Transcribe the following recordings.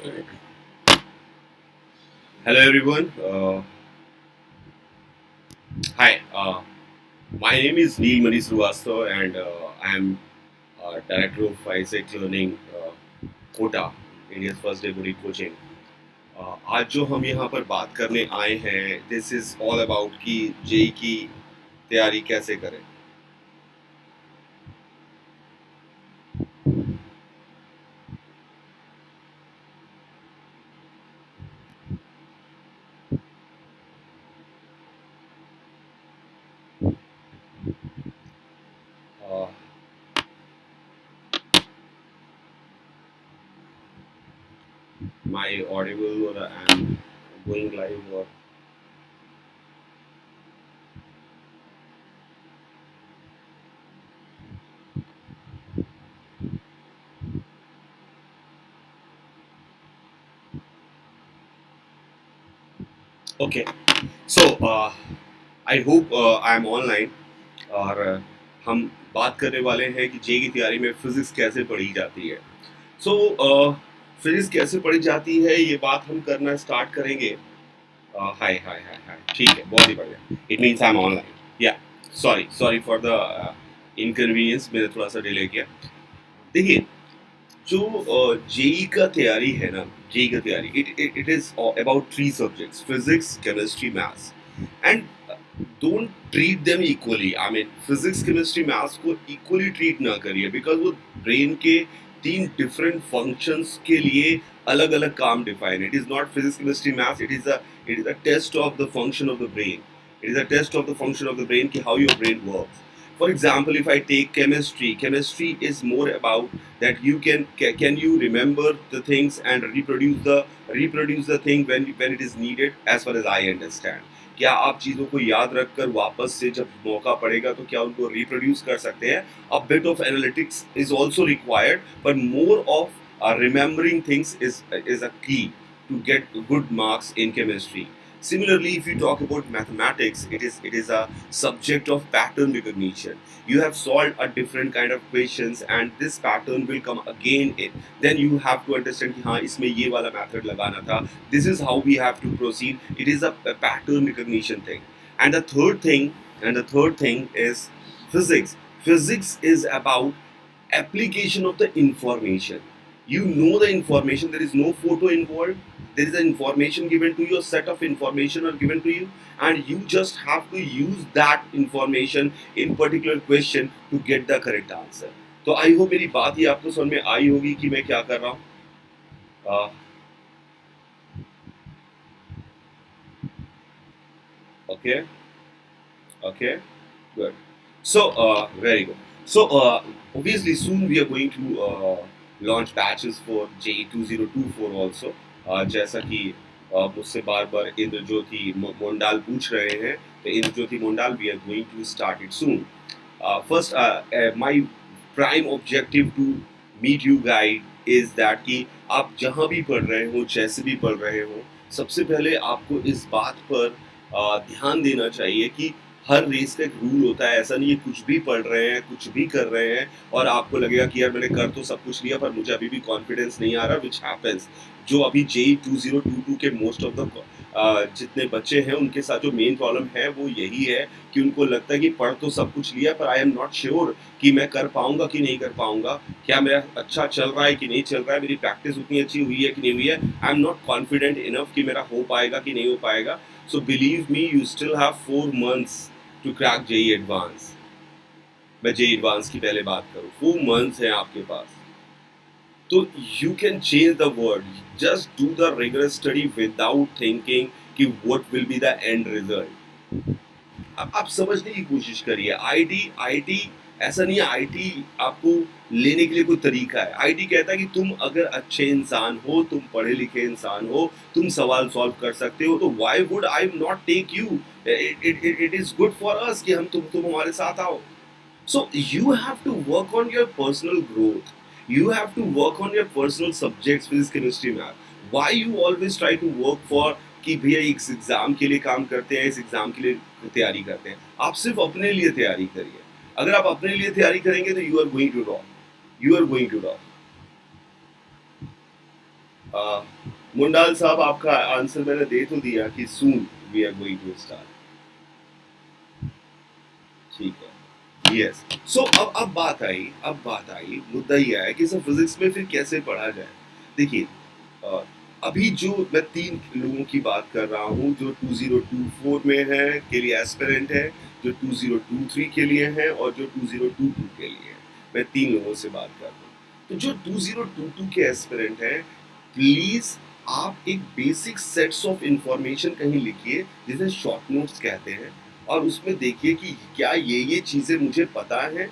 Hello everyone. Hi. My name is Neel Mani Srivastava and I am director of IIT Learning Kota India's first day बुरी coaching. आज जो हम यहाँ पर बात करने आए हैं दिस इज ऑल अबाउट कि जेई की तैयारी कैसे करें। माय ऑडिबल और आई एम गोइंग लाइव और okay so I hope I am online और हम बात करने वाले हैं कि जेई की तैयारी में फिजिक्स कैसे पढ़ी जाती है। सो फिजिक्स कैसे पढ़ी जाती है ये बात हम करना स्टार्ट करेंगे। हाय हाय हाय हाय ठीक है, बहुत ही बढ़िया। It means I am online या sorry sorry for the inconvenience, मैंने थोड़ा सा डिले किया। देखिए, जो जेई का तैयारी है ना, जेई का तैयारी it is about three subjects physics chemistry maths and don't treat them equally. I mean physics chemistry maths को इक्वली ट्रीट ना करिए बिकॉज वो ब्रेन के तीन डिफरेंट फंक्शंस के लिए अलग अलग काम define. It is not physics chemistry maths, it is a test of the function of the brain. It is a test of the function of the brain कि how your brain works. For example, if I take chemistry, chemistry is more about that you can you remember the things and reproduce the thing when it is needed, as far as I understand। क्या आप चीज़ों को याद रखकर वापस से जब मौका पड़ेगा तो क्या उनको रिप्रोड्यूस कर सकते हैं? A bit of analytics is also required but more of remembering things is a key to get good marks in chemistry। Similarly, if you talk about mathematics, it is a subject of pattern recognition। You have solved a different kind of questions and this pattern will come again in, then you have to understand कि हाँ इसमें ये वाला method लगाना था। This is how we have to proceed। It is a pattern recognition thing। And the third thing is physics। Physics is about application of the information। You know the information, there is no photo involved, there is an information given to you, a set of information are given to you and you just have to use that information in particular question to get the correct answer। तो I hope मेरी बात ही आपको समझ में आई होगी कि मैं क्या कर रहा हूँ। Okay okay, good। So very good। So obviously soon we are going to launch batches for JEE 2024 also। जैसा कि मुझसे बार बार इंद्रज्योति मोंडाल पूछ रहे हैं, तो Indrajyoti Mondal we are going to start it soon. First my prime objective to meet you guide is that कि आप जहाँ भी पढ़ रहे हो, जैसे भी पढ़ रहे हो, सबसे पहले आपको इस बात पर ध्यान देना चाहिए कि हर रेस का एक रूल होता है। ऐसा नहीं है कुछ भी पढ़ रहे हैं, कुछ भी कर रहे हैं और आपको लगेगा कि यार मैंने कर तो सब कुछ लिया पर मुझे अभी भी कॉन्फिडेंस नहीं आ रहा, विच हैपेंस। जो अभी जेई 2022 के मोस्ट ऑफ द जितने बच्चे हैं उनके साथ जो मेन प्रॉब्लम है वो यही है कि उनको लगता है कि पढ़ तो सब कुछ लिया पर आई एम नॉट श्योर कि मैं कर पाऊंगा कि नहीं कर पाऊंगा, क्या मेरा अच्छा चल रहा है कि नहीं चल रहा है, मेरी प्रैक्टिस उतनी अच्छी हुई है कि नहीं हुई है, I am not confident enough कि मेरा हो पाएगा कि नहीं हो पाएगा। So believe me, you still have 4 months to crack JEE advance. मैं जेई एडवांस की पहले बात करूँ, 4 months हैं आपके पास, तो you can change the world. Just do the rigorous study without thinking कि what will be the end result. अब आप समझने की कोशिश करिए। आईटी आईटी ऐसा नहीं है आईटी आपको लेने के लिए कोई तरीका है। आईटी कहता है कि तुम अगर अच्छे इंसान हो, तुम पढ़े लिखे इंसान हो, तुम सवाल सॉल्व कर सकते हो, तो why would I not take you. It is good for us कि हम तुम हमारे साथ आओ। So you have to work on your personal growth. You have to work on your personal subjects, physics, chemistry, math। Why you always try to work for कि भैया इस exam के लिए काम करते हैं, इस एग्जाम के लिए तैयारी करते हैं। आप सिर्फ अपने लिए तैयारी करिए। अगर आप अपने लिए तैयारी करेंगे तो you are going to rock, you are going to rock. Mondal साहब, आपका आंसर मैंने दे तो दिया कि soon we are going to start. ठीक है, यस। सो अब बात आई, मुद्दा ये है कि सर फिजिक्स में फिर कैसे पढ़ा जाए। देखिए, अ, अभी जो मैं 3 लोगों की बात कर रहा हूँ जो 2024 में है के लिए एस्पिरेंट है, जो 2023 के लिए है और जो 2022 के लिए है। मैं 3 लोगों से बात कर रहा हूँ। तो जो 2022 के एस्पिरेंट हैं, प्लीज आप एक बेसिक सेट्स ऑफ इंफॉर्मेशन कहीं लिखिए, जिसे शॉर्ट नोट्स कहते हैं, और उसमें देखिए कि क्या ये चीजें मुझे पता है।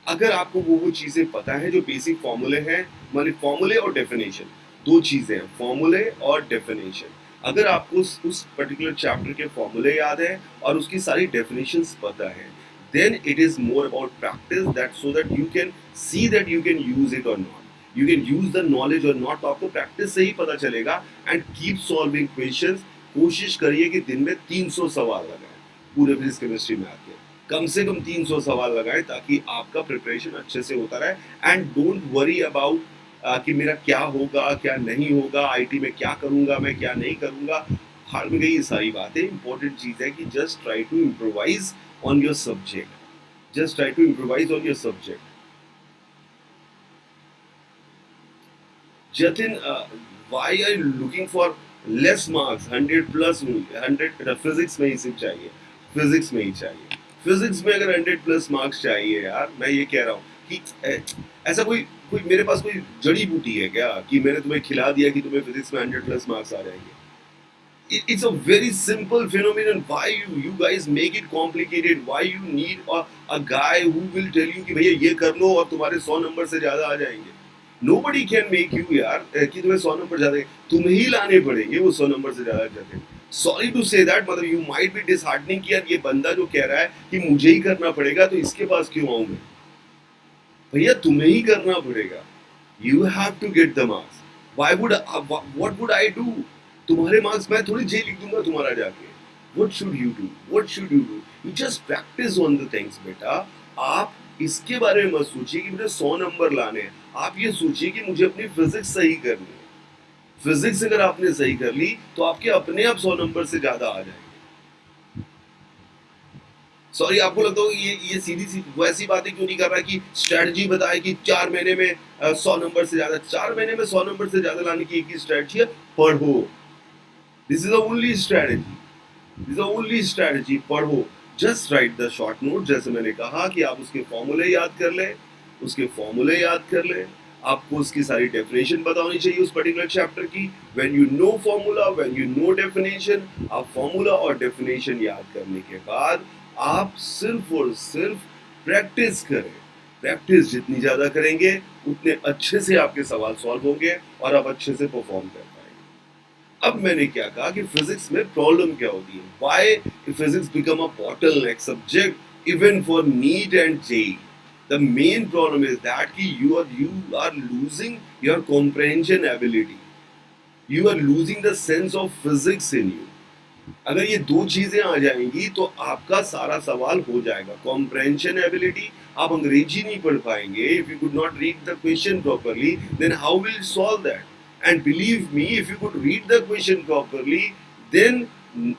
अगर आपको वो चीजें पता है जो बेसिक फॉर्मूले हैं, माने फॉर्मूले और डेफिनेशन, दो चीजें हैं, फॉर्मूले और डेफिनेशन। अगर आपको उस पर्टिकुलर चैप्टर के फॉर्मूले याद है और उसकी सारी डेफिनेशंस पता है, then it is more about practice, that so that you can see that you can use it or not, you can use the knowledge or not। आपको प्रैक्टिस से ही पता चलेगा। And keep solving questions. कोशिश करिए कि दिन में 300 सवाल लगाएं पूरे फिजिक्स केमिस्ट्री में आके, कम से कम 300 सवाल लगाएं, ताकि आपका प्रिपरेशन अच्छे से होता रहे। एंड डोंट वरी अबाउट कि मेरा क्या होगा क्या नहीं होगा, आईटी में क्या करूंगा मैं क्या नहीं करूंगा, हार में गई ये सारी बातें। इंपॉर्टेंट चीज है कि just try to improvise on your subject, just try to improvise on your subject। Jatin, why are you looking for less marks? 100 plus 100 physics में ही सिर्फ चाहिए, फिजिक्स में ही चाहिए। फिजिक्स में अगर 100 प्लस मार्क्स चाहिए यार, मैं ये कह रहा हूँ कि ऐसा कोई कोई मेरे पास कोई जड़ी बूटी है क्या कि मैंने तुम्हें खिला दिया कि तुम्हें फिजिक्स में 100 प्लस मार्क्स आ जाएंगे। It's a very simple phenomenon। Why you guys make it complicated? Why you need a guy who will tell you कि भैया ये कर लो और तुम्हारे 100 नंबर से ज्यादा आ जाएंगे। Nobody can make you यार कि तुम्हें 100 नंबर ज्यादा, तुम्हें ही लाने पड़ेंगे वो 100 नंबर से ज्यादा जाते हैं। सॉरी टू से दैट, मतलब यू माइट बी डिसहार्टनिंग कि यार ये बंदा जो कह रहा है कि मुझे ही करना पड़ेगा तो इसके पास क्यों आऊं मैं। भैया तुम्हें ही करना पड़ेगा। You have to get the marks. Why would what would I do? तुम्हारे मार्क्स मैं थोड़ी जे लिख दूंगा तुम्हारा जाके। What should you do? What should you do? You just practice on the things बेटा। आप इसके बारे में मत सोचिए कि मुझे 100 नंबर लाने हैं, आप ये सोचिए कि मुझे अपनी फिजिक्स सही करनी है। फिजिक्स अगर आपने सही कर ली तो आपके अपने आप 100 नंबर से ज्यादा आ जाएंगे। सॉरी, आपको लगता होगा ये सीधी सी वैसी बातें क्यों नहीं कर रहा है कि स्ट्रेटजी बताए कि 4 महीने में 100 नंबर से ज्यादा। 4 महीने में 100 नंबर से ज्यादा लाने की एक ही स्ट्रेटजी है, पढ़ो। This is the only strategy, this is the only strategy, पढ़ो। Just write the short note, जैसे मैंने कहा कि आप उसके फॉर्मूले याद कर लें, उसके फॉर्मूले याद कर लें। आपको उसकी सारी डेफिनेशन पता होनी चाहिए उस पर्टिकुलर चैप्टर की। When you know formula, when you know definition, आप फॉर्मूला और डेफिनेशन याद करने के बाद आप सिर्फ और सिर्फ प्रैक्टिस करें। प्रैक्टिस जितनी ज्यादा करेंगे उतने अच्छे से आपके सवाल सॉल्व होंगे और आप अच्छे से परफॉर्म कर पाएंगे। अब मैंने क्या कहा कि फिजिक्स में प्रॉब्लम क्या होती है, why physics become a bottleneck subject even for neat and JEE. The main problem is that कि you are losing your comprehension ability, you are losing the sense of physics in you। अगर ये दो चीजें आ जाएंगी तो आपका सारा सवाल हो जाएगा। कॉम्प्रहेंशन एबिलिटी, आप अंग्रेजी नहीं पढ़ पाएंगे। If you could not read the question properly then how will you solve that? And believe me, if you could read the question properly then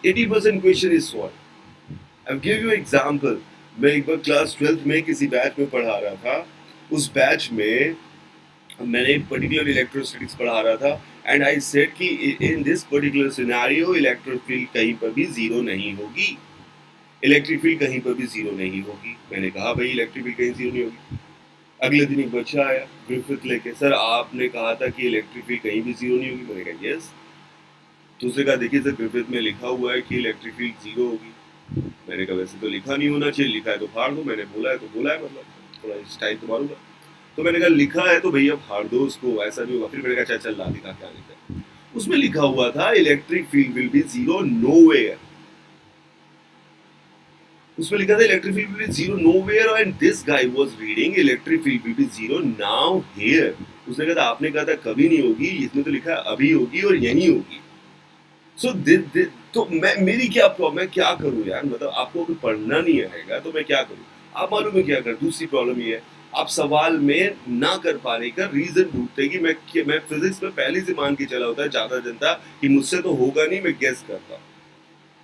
80% question is solve. I give you example. मैं एक बार class 12th में किसी batch में पढ़ा रहा था। उस batch में मैंने एक पर्टिकुलर इलेक्ट्रोस्टैटिक्स पढ़ा रहा था एंड आई सेड कि in this particular scenario electric field कहीं पर भी जीरो नहीं होगी, इलेक्ट्रिक फील्ड कहीं पर भी जीरो नहीं होगी। मैंने कहा भाई इलेक्ट्रिक फील्ड कहीं जीरो नहीं होगी। अगले दिन एक बच्चा आया ग्रिफिथ लेके, सर आपने कहा था कि इलेक्ट्रिक फील्ड कहीं भी जीरो नहीं होगी। मैंने कहा यस। दूसरे कहा देखिए सर ग्रिफिथ में लिखा हुआ है कि इलेक्ट्रिक फील्ड जीरो होगी। मैंने कहा वैसे तो लिखा नहीं होना चाहिए, लिखा है तो फाड़ दो। मैंने बोला है तो बोला है, मतलब थोड़ा स्टाइल तो मारूंगा। तो मैंने कहा लिखा है तो भैया फाड़ दो उसको, ऐसा नहीं होगा। फिर मैंने कहा चल ला दिखा क्या लिखा है। उसमें लिखा हुआ था electric field will be zero nowhere. उसमें लिखा था electric field will be zero nowhere and this guy was reading electric field will be zero now here. उसने कहा था आपने कहा था कभी नहीं होगी, इसमें तो लिखा है अभी होगी और यहीं होगी। सो तो मेरी क्या प्रॉब्लम, मैं क्या करूं यार, मतलब आपको अगर पढ़ना नहीं आएगा तो मैं क्या करूं। आप मालूम है क्या कर। दूसरी प्रॉब्लम ये है आप सवाल में ना कर पाने का रीजन ढूंढते कि मैं फिजिक्स में पहले से मान के चला होता है ज्यादा जनता कि मुझसे तो होगा नहीं, मैं गेस करता हूँ।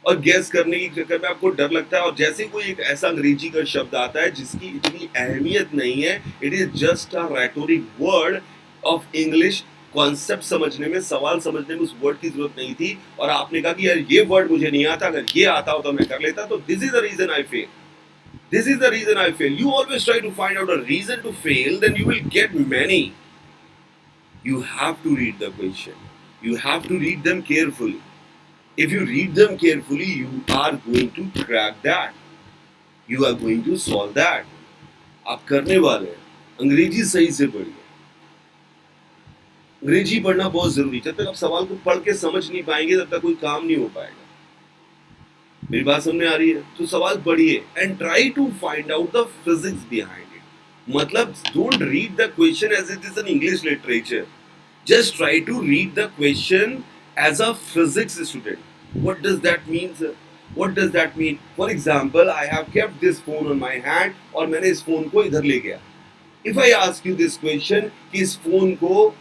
और गेस करने के चक्कर में आपको डर लगता है, और जैसे कोई एक ऐसा अंग्रेजी का शब्द आता है जिसकी इतनी अहमियत नहीं है, it is just a rhetoric word of English, concept समझने में, सवाल समझने में उस वर्ड की जरूरत नहीं थी, और आपने कहा कि यार ये वर्ड मुझे नहीं आता, अगर ये आता हो तो मैं कर लेता। तो this is the reason I fail, this is the reason I fail. You always try to find out a reason to fail, then you will get many. You have to read the question. You have to read them carefully. If you read them carefully, you are going to crack that. You are going to solve that. आप करने वाले हैं। अंग्रेजी सही से पढ़िए। अंग्रेजी पढ़ना बहुत जरूरी। जब तक आप सवाल को पढ़ के समझ नहीं पाएंगे तब तक कोई काम नहीं हो पाएगा। मेरी बात समझ में आ रही है? तो सवाल पढ़िए and try to find out the physics behind it. मतलब don't read the question as it is an English literature, just try to read the question as a physics student. What does that mean sir? What does that mean? For example, I have kept this phone on my hand और मैंने इस phone को इधर ले गया। If I ask you this question कि इस phone को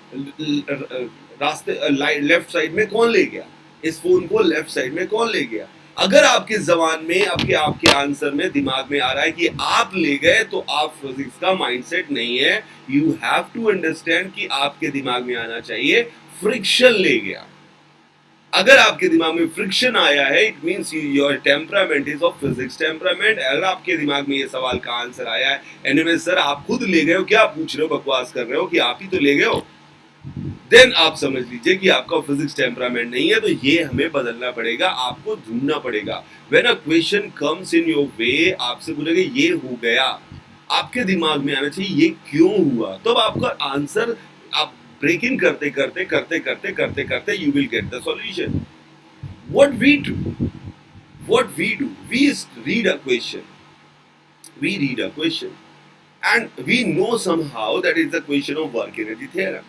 रास्ते लेफ्ट साइड में कौन ले गया, इस फोन को लेफ्ट साइड में कौन ले गया, अगर आपके जबान में आपके आंसर में दिमाग में आ रहा है कि आप ले गए, तो आप फिजिक्स का माइंडसेट नहीं है। यू हैव टू अंडरस्टैंड कि आपके दिमाग में आना चाहिए फ्रिक्शन ले गया। अगर आपके दिमाग में फ्रिक्शन आया है, it means your temperament is of physics temperament. अगर आपके दिमाग में ये सवाल का आंसर आया है, एनएमएस सर आप खुद ले गए हो, क्या पूछ रहे हो, बकवास कर रहे हो कि आप ही तो ले गए हो, देन आप समझ लीजिए कि आपका फिजिक्स टेम्परामेंट नहीं है। तो ये हमें बदलना पड़ेगा, आपको ढूंढना पड़ेगा। When a question comes in your way, आपसे पूछेंगे ये हो गया, आपके दिमाग में आना चाहिए ये क्यों हुआ, तो आपका आंसर आप ब्रेक इन करते करते करते करते करते करते you will get the solution. What we do, we read a question, and we know somehow that is the question of work energy theorem.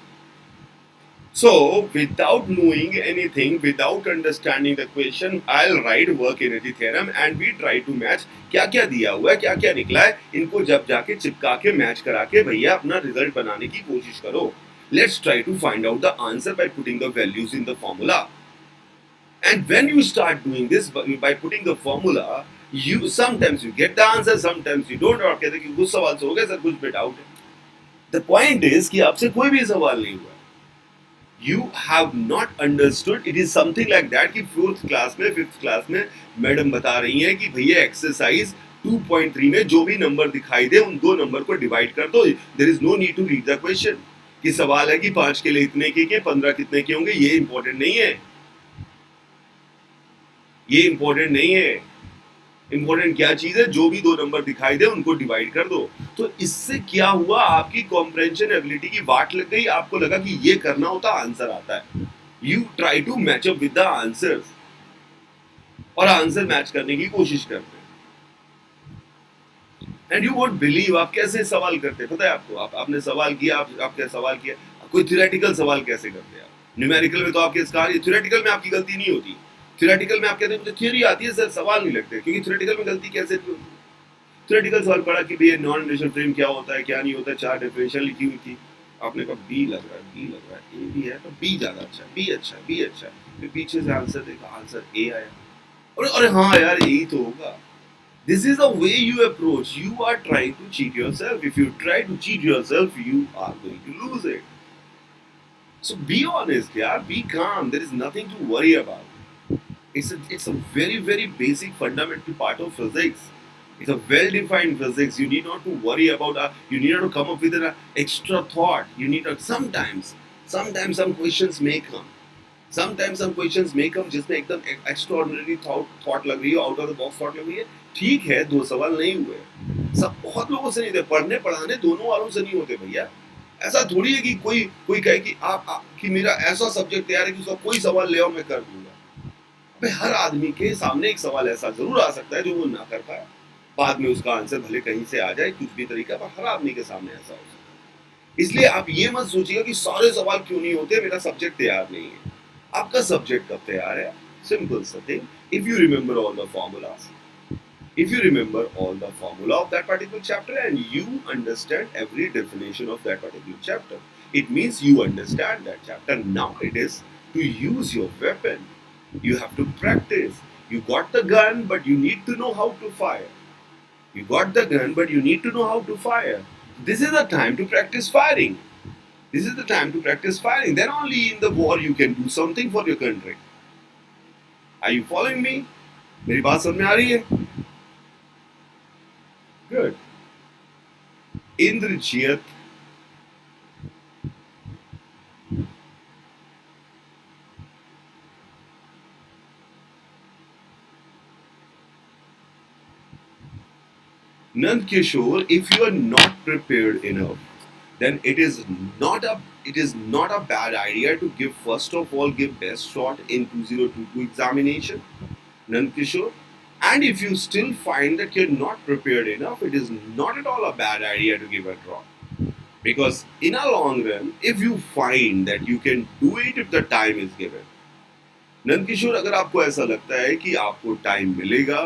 So, without knowing anything, without understanding the question, I'll write work energy theorem and we try to match क्या क्या दिया हुआ है, क्या क्या निकला है, इनको जब जाके चिपका के मैच करा के भैया अपना रिजल्ट बनाने की कोशिश करो। Let's try to find out the answer by putting the values in the formula. And when you start doing this by putting the formula, you sometimes you get the answer, sometimes you don't, और कहते हैं कि कुछ सवाल से हो गया sir, कुछ पे डाउट है। The point is कि आपसे कोई भी सवाल नहीं हुआ, you have not understood. It is something like that कि 4th क्लास में 5th क्लास में मैडम बता रही हैं कि भैया एक्सरसाइज 2.3 में जो भी नंबर दिखाई दे उन दो नंबर को डिवाइड कर दो। There is no need to read the question. कि सवाल है कि 5 के लिए इतने के 15 कितने के होंगे, ये इंपॉर्टेंट नहीं है, ये इंपॉर्टेंट नहीं है। इंपॉर्टेंट क्या चीज है, जो भी दो नंबर दिखाई दे उनको डिवाइड कर दो। तो इससे क्या हुआ, आपकी कॉम्प्रेंशन एबिलिटी की वाट लग गई, आपको लगा कि ये करना होता, आंसर आता है। You try to match up with the answers और आंसर मैच करने की कोशिश करते हैं। एंड यू वोंट बिलीव आप कैसे सवाल करते हैं। पता है आपको, आपने सवाल किया, आप क्या सवाल किया, कोई थ्योरेटिकल सवाल कैसे करते हैं आप। न्यूमेरिकल में तो आपके थ्योरेटिकल में आपकी गलती नहीं होती। थ्योरेटिकल में आप कहते हैं मुझे थ्योरी आती है सर, सवाल नहीं लगते, क्योंकि थ्योरेटिकल में गलती कैसे नहीं होती। थ्योरेटिकल सवाल पढ़ा कि भैया नॉन इनर्शियल फ्रेम क्या होता है, क्या नहीं होता है, 4 डेफिनेशन लिखी हुई थी, आपने कहा बी लग रहा है, ए भी है तो बी ज्यादा अच्छा है, बी अच्छा है। फिर पीछे से आंसर देखा, आंसर ए आया, और अरे हाँ यार यही तो होगा। This is the way you approach. You are trying to cheat yourself. If you try to cheat yourself, you are going to lose it. So be honest, yeah. Be calm. There is nothing to worry about. It's a very basic fundamental part of physics. It's a well-defined physics. You need not to worry about. You need not to come up with an extra thought. You need not. Sometimes some questions may come. Sometimes some questions may come जिसमें एकदम extraordinary thought लग रही है, out of the box thought लग रही है। ठीक है, 2 सवाल नहीं हुए, सब बहुत लोगों से नहीं होते, पढ़ने पढ़ाने दोनों वालों से नहीं होते भैया। ऐसा थोड़ी है कि कोई कहे कि कि मेरा ऐसा सब्जेक्ट तैयार है कि उसका कोई सवाल ले आओ मैं कर दूंगा। अबे हर आदमी के सामने एक सवाल ऐसा जरूर आ सकता है जो वो ना कर पाए, बाद में उसका आंसर भले कहीं से आ जाए कुछ भी तरीका, पर हर आदमी के सामने ऐसा हो सकता है। इसलिए आप ये मत सोचिएगा कि सारे सवाल क्यों नहीं होते, मेरा सब्जेक्ट तैयार नहीं है। आपका सब्जेक्ट कब तैयार है? सिंपल सा thing, if you remember all the formulas, if you remember all the formula of that particular chapter and you understand every definition of that particular chapter, it means you understand that chapter. Now it is to use your weapon. You have to practice. You got the gun, but you need to know how to fire. You got the gun, but you need to know how to fire. This is the time to practice firing. This is the time to practice firing. Then only in the war you can do something for your country. Are you following me? मेरी बात समझ में आ रही है? Good. Indrajit Nand Kishore, if you are not prepared enough, then it is not a bad idea to give first of all give best shot in 2022 examination, Nand Kishore. And if you still find that you're not prepared enough, it is not at all a bad idea to give a draw. Because in a long run, if you find that you can do it if the time is given, Nand Kishore, अगर आपको ऐसा लगता है कि आपको time मिलेगा,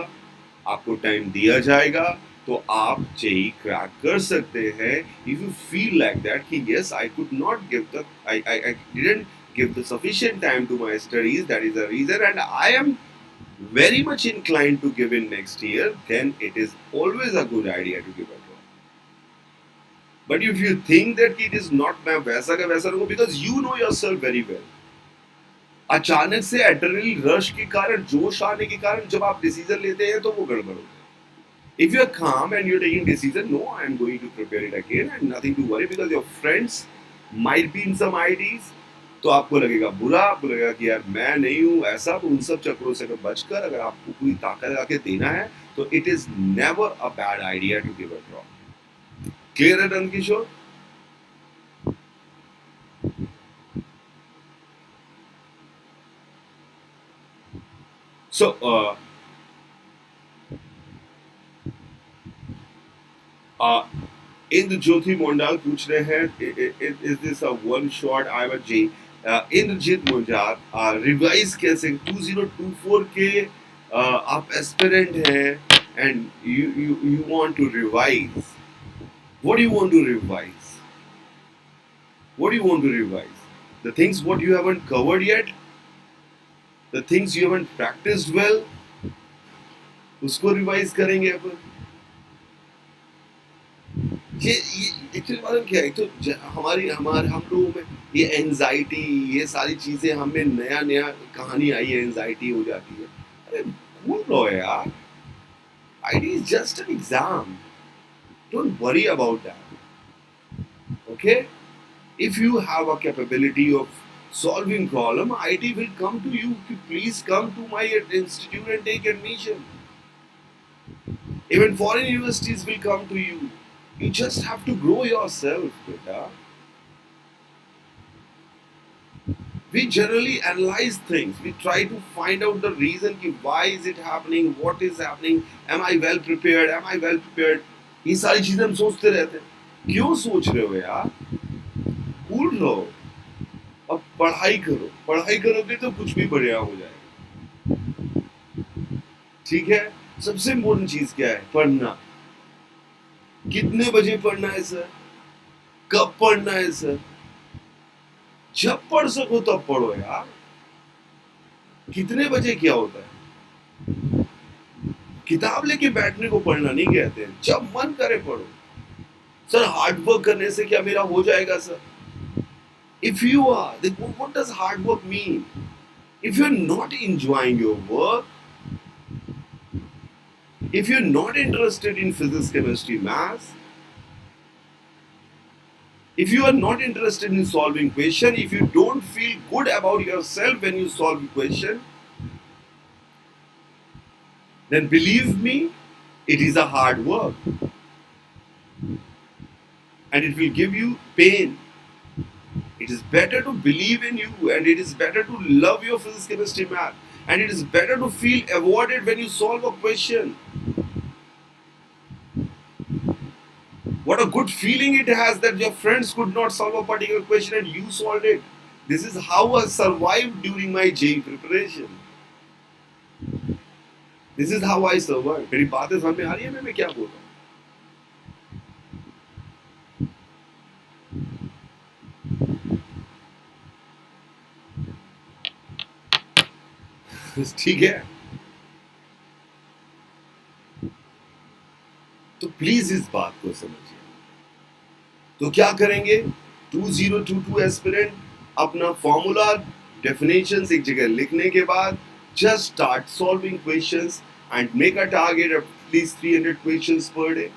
आपको time दिया जाएगा, तो आप जेई क्रैक कर सकते हैं. If you feel like that कि yes I could not give the I didn't give the sufficient time to my studies, that is the reason, and I am very much inclined to give in next year, then it is always a good idea to give a draw. But if you think that it is not, मैं वैसा का वैसा रहूँगा, because you know yourself very well. अचानक से adrenaline rush के कारण, जोश आने के कारण जब आप डिसीजन लेते हैं तो वो गड़बड़ होता है. If you are calm and you are taking decision, no, I am going to prepare it again and nothing to worry, because your friends might be in some IITs, तो आपको लगेगा बुरा, आपको लगेगा कि यार मैं नहीं हूँ ऐसा. तो उन सब चक्रों से बचकर अगर आपको पूरी ताकत लगा के देना है, तो it is never a bad idea to give a draw. Clear है नंद किशोर? सो इंद्र ज्योति मोंडाल पूछ रहे हैं, is this a one shot I am J. Indrajit Munjar, revise कैसे 2024 के आप एस्पिरेंट हैं and you want to revise. What do you want to revise? What do you want to revise? The things what you haven't covered yet, the things you haven't practiced well, उसको revise करेंगे अपन. ये actually मालूम क्या है, तो हम लोगों में ये एंजाइटी, ये सारी चीजें हमें नया नया कहानी आई है, एंजाइटी हो जाती है. अरे भूल लो यार, IT is just an exam, don't worry about that. Okay, if you have a capability of solving problem, IT will come to you. Please come to my institute and take admission. Even foreign universities will come to you. You just have to grow yourself, beta. We generally analyze things. We try to find out the reason, why is it happening, what is happening, am I well prepared, am I well prepared. ये सारी चीजें हम सोचते रहते हैं. क्यों सोच रहे हो यार? कूल रहो, अब पढ़ाई करो. पढ़ाई करोगे तो कुछ भी बढ़िया हो जाएगा. ठीक है? सबसे इम्पोर्टेंट चीज क्या है? पढ़ना. कितने बजे पढ़ना है सर? कब पढ़ना है सर? जब पढ़ सको तब पढ़ो यार. कितने बजे क्या होता है? किताब लेके बैठने को पढ़ना नहीं कहते हैं. जब मन करे पढ़ो. सर हार्ड वर्क करने से क्या मेरा हो जाएगा sir? If you are, then what does hard work mean? If you're not enjoying your work, if you're not interested in physics, chemistry, maths, if you are not interested in solving question, if you don't feel good about yourself when you solve a question, then believe me, it is a hard work. And it will give you pain. It is better to believe in you, and it is better to love your physics, chemistry, math, and it is better to feel awarded when you solve a question. What a good feeling it has that your friends could not solve a particular question and you solved it. This is how I survived during my JEE preparation. This is how I survive. मेरी बातें समझ में आ रही है मैं क्या बोल रहा हूँ? ठीक है, तो प्लीज इस बात को समझिए। तो क्या करेंगे 2022 एस्पिरेंट, अपना फॉर्मूला डेफिनेशंस एक जगह लिखने के बाद just start solving questions and make a target of at least 300 questions per day.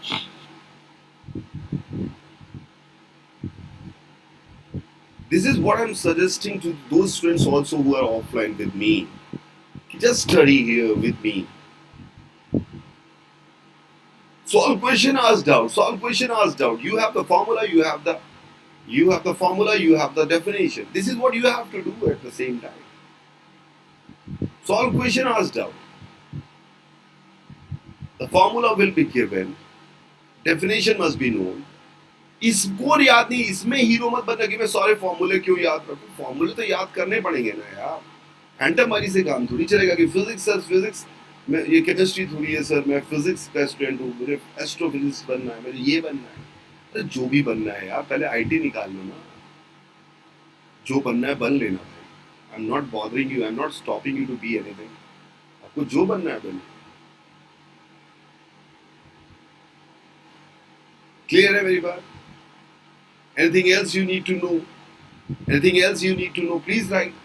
This is what I'm suggesting to those students also who are offline with me. Just study here with me. Solve question, asked out. Solve question, asked out. You have the formula, you have the formula, you have the definition. This is what you have to do at the same time. Solve question, asked out. The formula will be given. Definition must be known. इसको याद नहीं, इसमें hero मत बनना कि मैं सारे फॉर्मूले क्यों याद रखूं। फॉर्मूले तो याद करने पड़ेंगे ना यार। फैंटमबाजी से काम थोड़ी चलेगा कि फिजिक्स सर फिजिक्स में, ये केमिस्ट्री थोड़ी है सर, मैं फिजिक्स का स्टूडेंट हूँ, मुझे एस्ट्रोफिजिक्स बनना है, मुझे ये बनना है। अरे जो भी बनना है यार, पहले आईटी निकाल लो ना। जो बनना है बन लेना भाई। I am not bothering you, I am not stopping you to be anything. आपको जो बनना है बनिए। क्लियर है मेरी बात? Anything else you need to know? Anything else you need to know? Please write.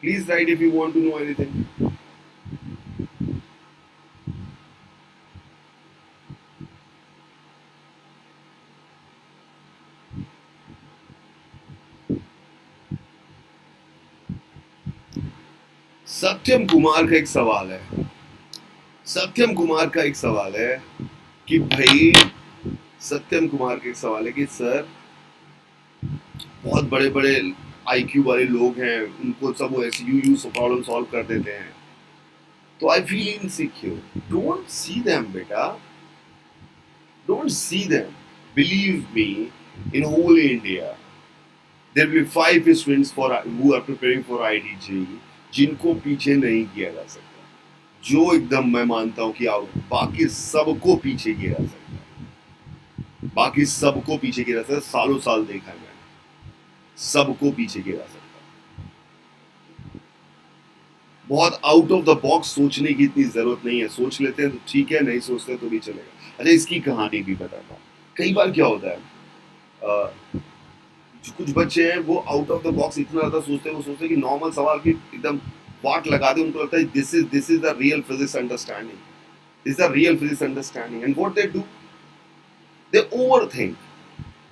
Please write if you want to know anything. सत्यम कुमार का एक सवाल है। सत्यम कुमार का एक सवाल है कि भाई, सत्यम कुमार का एक सवाल है कि सर बहुत बड़े बड़े आईक्यू वाले लोग हैं, उनको सब वो ऐसे यू प्रॉब्लम सॉल्व कर देते हैं, तो I feel insecure. Don't see them बेटा, don't see them. Believe me, in whole India there will be 5 students for who are preparing for IIT JEE जिनको पीछे नहीं किया जा सकता। जो एकदम मैं मानता हूं कि बाकी सबको पीछे किया जा सकता है। बाकी सबको पीछे किया जा सकता है। सालों साल देखा है मैंने, सबको पीछे किया जा सकता है। बहुत आउट ऑफ द बॉक्स सोचने की इतनी जरूरत नहीं है। सोच लेते हैं तो ठीक है, नहीं सोचते तो भी चलेगा। अच्छा, इसकी कहानी भी बताता हूँ। कई बार क्या होता है, कुछ बच्चे हैं वो आउट ऑफ द बॉक्स इतना ज्यादा सोचते हैं, वो सोचते हैं कि नॉर्मल सवाल की एकदम वाट लगा दे, उनको लगता है this is the real physics understanding, this is the real physics understanding. And what they do, they overthink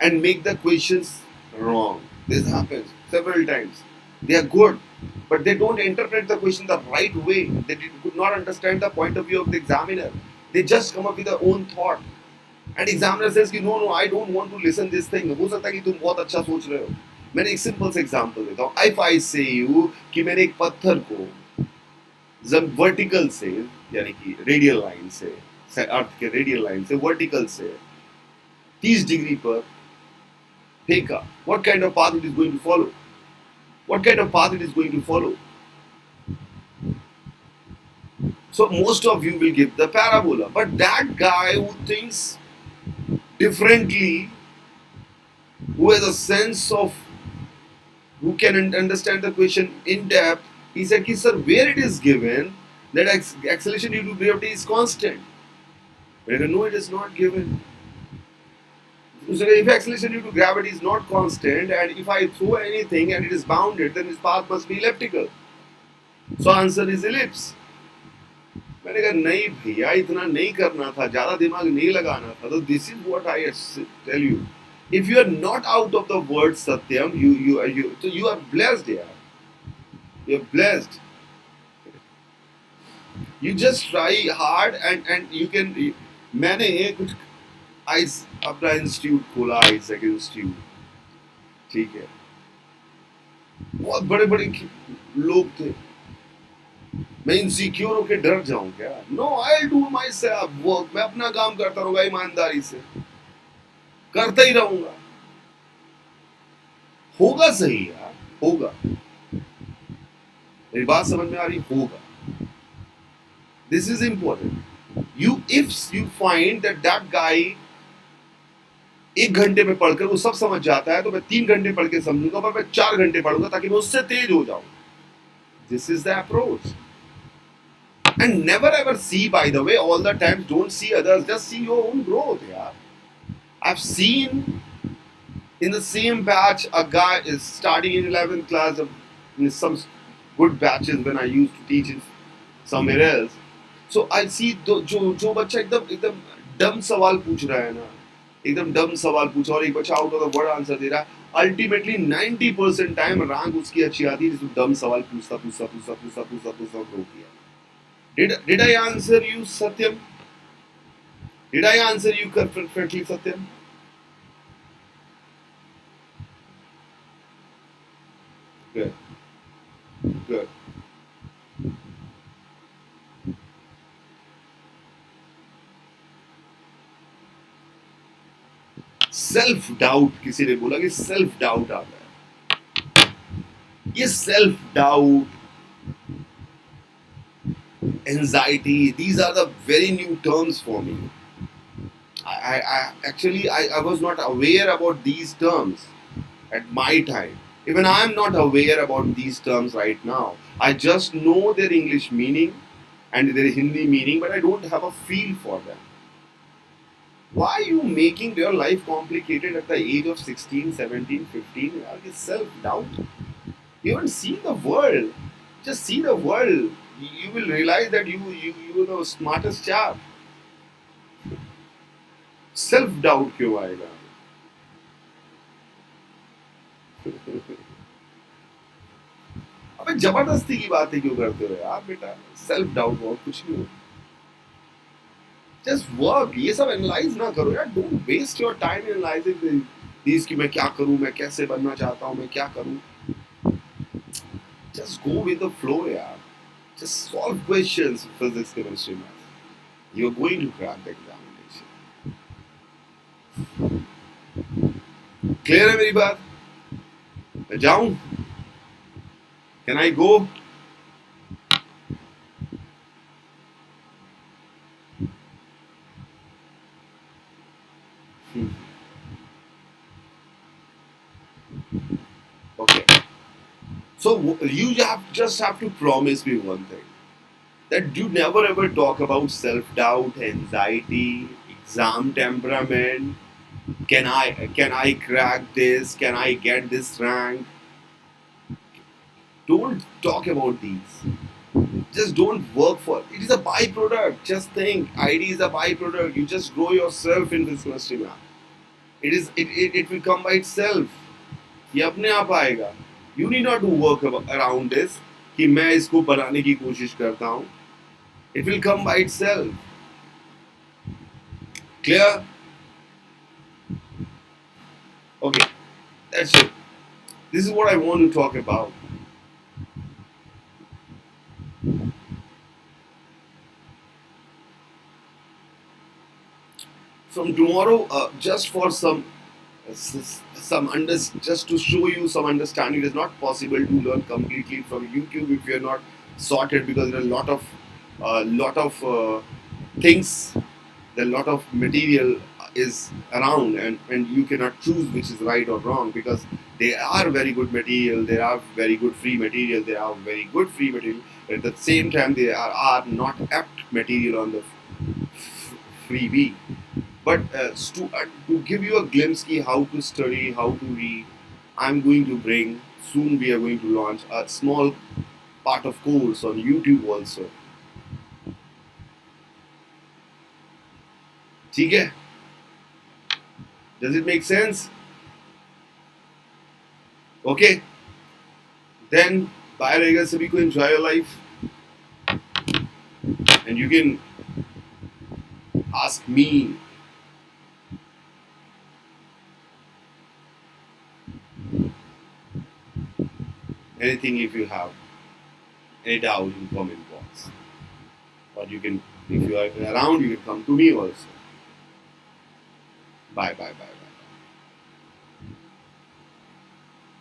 and make the questions wrong. This happens several times. They are good, but they don't interpret the question the right way. They could not understand the point of view of the examiner. They just come up with their own thought. And examiner says कि no, I don't want to listen this thing. हो सकता है कि तुम बहुत अच्छा सोच रहे हो। मैंने एक सिंपल सा एग्जांपल देता हूँ। If I say you कि मैंने एक पत्थर को वर्टिकल से, यानी कि रेडियल लाइन से, अर्थ के रेडियल लाइन से वर्टिकल से 30 डिग्री पर फेंका, what kind of path it is going to follow? What kind of path it is going to follow? So most of you will give the parabola, but that guy who thinks differently, who has a sense of, who can understand the question in depth, he said, sir, where it is given that acceleration due to gravity is constant. But no, it is not given. So if acceleration due to gravity is not constant, and if I throw anything and it is bounded, then its path must be elliptical. So answer is ellipse. मैंने कहा नहीं भैया, इतना नहीं करना था, ज्यादा दिमाग नहीं लगाना था। तो this is what I tell you. If you are not out of the word satyam, you are blessed, यार. You are blessed. You just try hard and you can. मैंने कुछ अपना इंस्टीट्यूट खोला, आइजैक इंस्टीट्यूट, ठीक है। बहुत बड़े बड़े लोग थे। मैं इनसिक्योर होके डर जाऊं क्या? No, I will do my self work. मैं अपना काम करता रहूंगा ईमानदारी से, करता ही रहूंगा। होगा सही यार, होगा। मेरी बात समझ में आ रही? होगा। This is important. If you find that guy 1 घंटे में पढ़कर वो सब समझ जाता है, तो मैं 3 घंटे पढ़ के समझूंगा, पर मैं 4 घंटे पढ़ूंगा ताकि मैं उससे तेज हो जाऊं. This is the approach. And never ever see, by the way, all the time, don't see others, just see your own growth. Yeah. I've seen in the same batch a guy is starting in 11th class, in some good batches when I used to teach in somewhere else. So I see जो बच्चा एकदम डम सवाल पूछ रहा है ना, एकदम डम सवाल पूछा और एक बच्चा out of the word answer दे रहा है, अल्टीमेटली 90% टाइम रैंक उसकी अच्छी आती है, जिसको डम सवाल पूछता ग्रो किया. Did I answer you, Satyam? Did I answer you perfectly, Satyam? Good. Good. Self doubt, किसी ने बोला कि सेल्फ डाउट आता है. ये self doubt, anxiety, these are the very new terms for me. I was not aware about these terms at my time. Even I am not aware about these terms right now. I just know their English meaning and their Hindi meaning, but I don't have a feel for them. Why are you making your life complicated at the age of 16, 17, 15? Self-doubt. You haven't seen the world. Just see the world. You will realize that you are the smartest chap. Self-doubt क्यों आएगा? अबे जबरदस्ती की बातें क्यों करते हो यार बेटा? सेल्फ डाउट बहुत कुछ नहीं. Just work. ये सब एनालाइज ना करो यार. Don't waste your time analysing this कि मैं क्या करूं, मैं कैसे बनना चाहता हूं, मैं क्या करूं. Just go with the flow यार. Just solve questions, physics, chemistry, math. You're going to crack the examination. Clear है मेरी बात? मैं जाऊं? Can I go? Okay. So you just have to promise me one thing, that you never ever talk about self-doubt, anxiety, exam temperament. Can I crack this? Can I get this rank? Don't talk about these. Just don't work for it. It is a byproduct. Just think, ID is a byproduct. You just grow yourself in this industry, man. It will come by itself. ये अपने आप आएगा. You need not to work around this कि मैं इसको बनाने की कोशिश करता हूँ. It will come by itself. Clear? Okay, that's it. This is what I want to talk about. From tomorrow, just for just to show you some understanding, it is not possible to learn completely from YouTube if you are not sorted, because there are a lot of things, a lot of material is around, and you cannot choose which is right or wrong, because they are very good material, they are very good free material, they are very good free material, but at the same time they are not apt material on the freebie. But to give you a glimpse of how to study, how to read, I'm going to bring, soon we are going to launch a small part of course on YouTube also. ठीक है? Does it make sense? Okay? Then, bye रहेगा सभी को. Enjoy your life. And you can ask me anything if you have any doubt in comment box. Or you can, if you are around, you can come to me also. Bye.